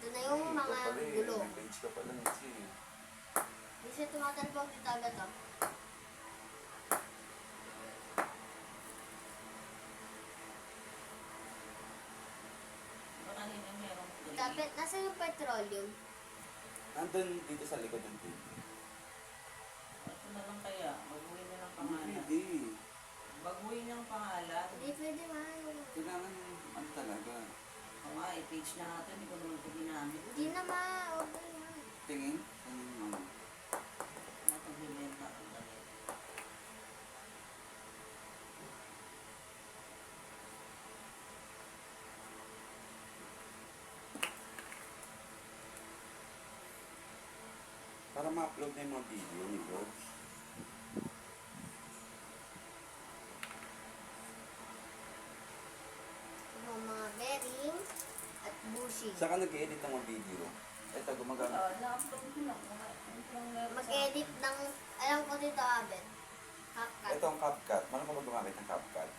Ito na yung mga gulo. May page ka pala Mitzi. Hindi siya tumatalbog dito agad to. Kanina merong green. Dapat, nasa yung petroleum? Nandun dito sa likod ng TV. Ito na lang kaya. Baguhin na lang pangalan. Hindi. Baguhin ang pangalan. Hindi pwede man. Kailangan yung ano talaga. O nga, i-page na natin. Hindi ko naman ito ginamit. Hindi na ma. Huwag na yan. Tingin? Ano yung ano? Matagbibenta ako dali. Para ma-upload na yung mga video ni Bro. Yung mga bearing at bushing. Saan ka nag-edit ng mga video? Ito, gumagamit. Na-upload ko lang. Mag-edit ng, alam ko dito abet. CapCut. Ito ang CapCut. Ano ka ba gumamit ng CapCut?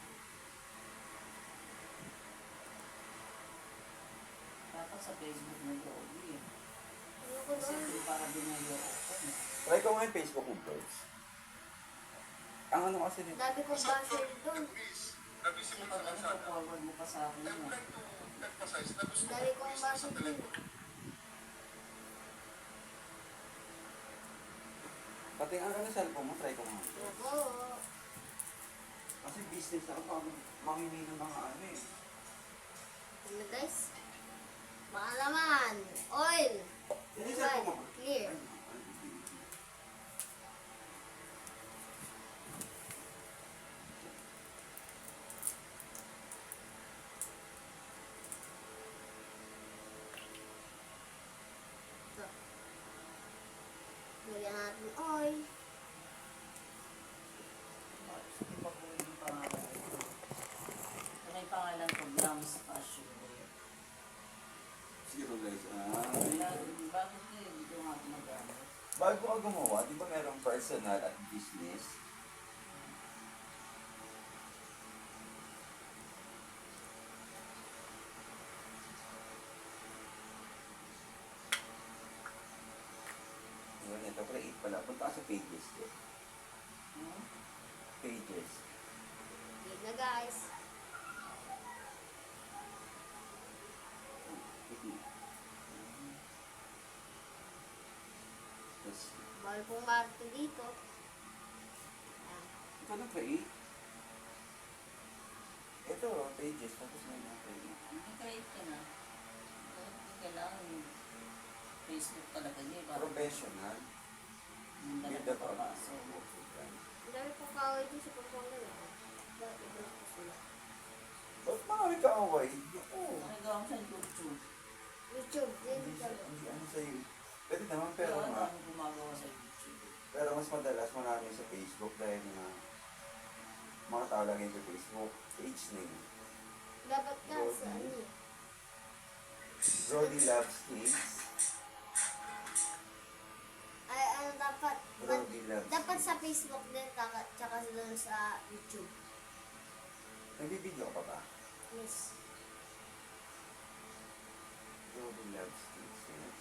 Dapat sa Facebook na Yogi. Ano ko Kasi doon? ito para binayo ako. Try ko nga yung Facebook mo, Bros. Ang ano kasi dito? Dami kong basher doon. Kasi pag ano, forward mo pa sa akin yun. Dami kong basher doon. Pati ang ano cellphone mo, try ko nga. Ako. Kasi business ako, pag mamimili ng mga ano eh. Ano guys? Baka naman. Oil. Yan yung Diba? cellphone mo. Clear. Ito. Lagyan natin oil. Sige, baguhin yung pangalan. Ito na yung pangalan ko, Grams Fashion Wear. Zero guys. Kaya, bakit hindi ko nga gumagamit? Bago ka gumawa, di ba merong personal at business? Yun, ito create pala. Punta ka sa pages ko. Hmm? Pages. Yun na guys. Yes. Bawal pong marto dito. Ayan. Ikaw na create. Ito, pages. Tapos may mga create. Nag-create ka na. Kailangan yung Facebook talaga niya. Professional. Yung With talaga the papasok. Ang dami pong kaway dito sa Pampanga. Bakit ito ko sila? Ba't marami ka away? Oo. Nakagawa ko sa YouTube. YouTube. Hindi Dito siya, sa hindi ano sa'yo. Pwede naman, pero Pero nga. ano gumagawa sa YouTube? Pero mas madalas marami sa Facebook dahil nga mga tao lagi sa Facebook. Page name. dapat ka sa ano. Brody Loves Kids. Ay, ano dapat? Brody Loves Dapat Kids. sa Facebook din, tsaka doon sa YouTube. Nagbibideo ka pa ba? Yes. Brody Loves Kids. Yes.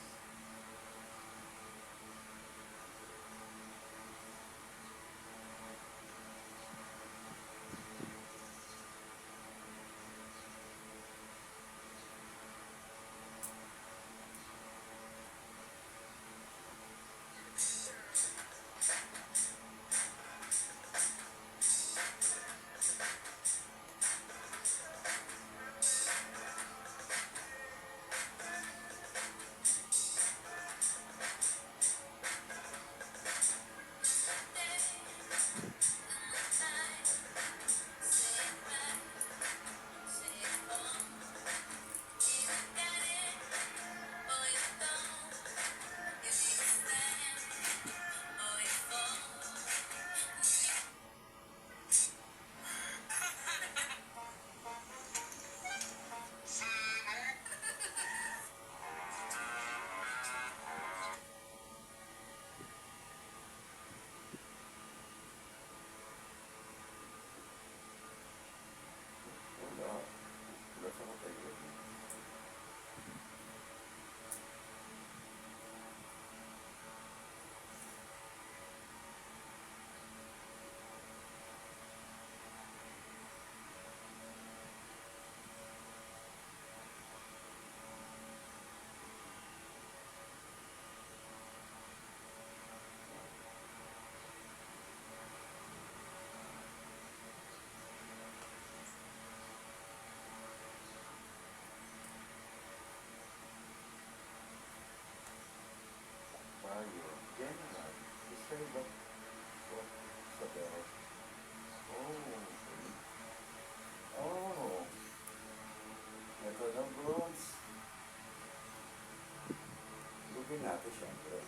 gagawin natin syempre.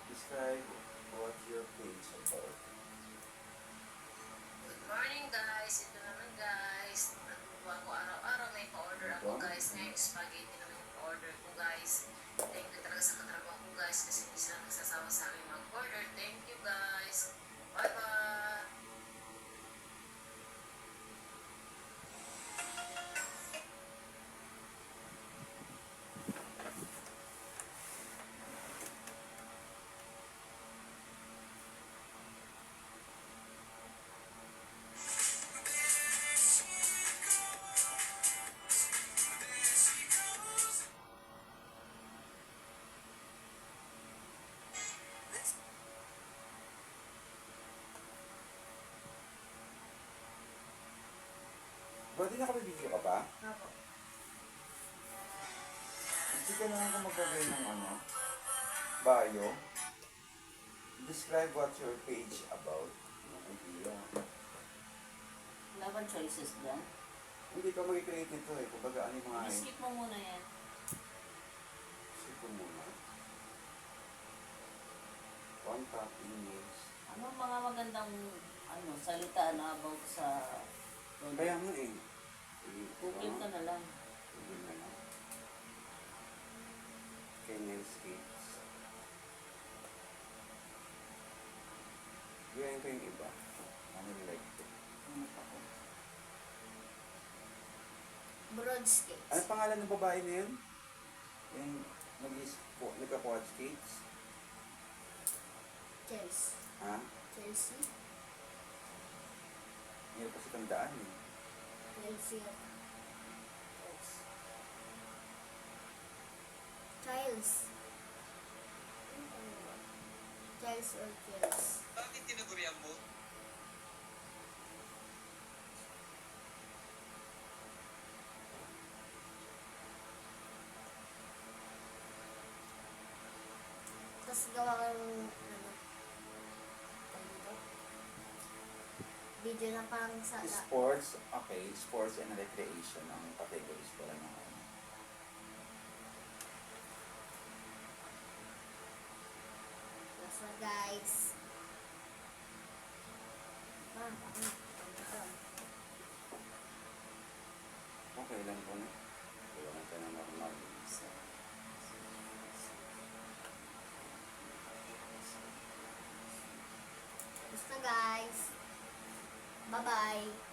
Describe what your page about. Good morning guys! Ito naman guys. Nagbubuha ko araw-araw. May pa-order ako guys. Ngayon spaghetti naman yung pa-order ko guys. Thank you talaga sa katrabaho ko guys kasi hindi sila nagsasawa sa akin mag-order. Thank you guys. Bye-bye! Pwede nakapag-video ka pa? Opo. Hindi ka naman kung magpagay ng ano, bio. Describe what your page about. Yung idea. Wala bang choices dyan? Hindi ka mag-create nito eh. Kumbaga ano yung mga I-skip mo muna yan. Isip ko muna. Contact, emails. Ano mga magandang salita na about sa Kaya nga eh. Google ka na lang. Google na lang. Kenyan Skates. Gawin ko yung iba. Ano yung like ito? Ano pa ko? Broad skates. Ano pangalan ng babae na yun? Yung nagka-quad skates? Chelsea. Ha? Chelsea. Hindi pa sa tandaan eh. Chelsea. Childs. Childs or Childs. Bakit tinagurian mo? Tapos gawa ko yung tawag dito? Video na parang sa Sports, okay. Sports and recreation ang categories pala ng ano. That's what guys. Okay lang po na. Kailangan ka na normal. Basta guys. Bye-bye.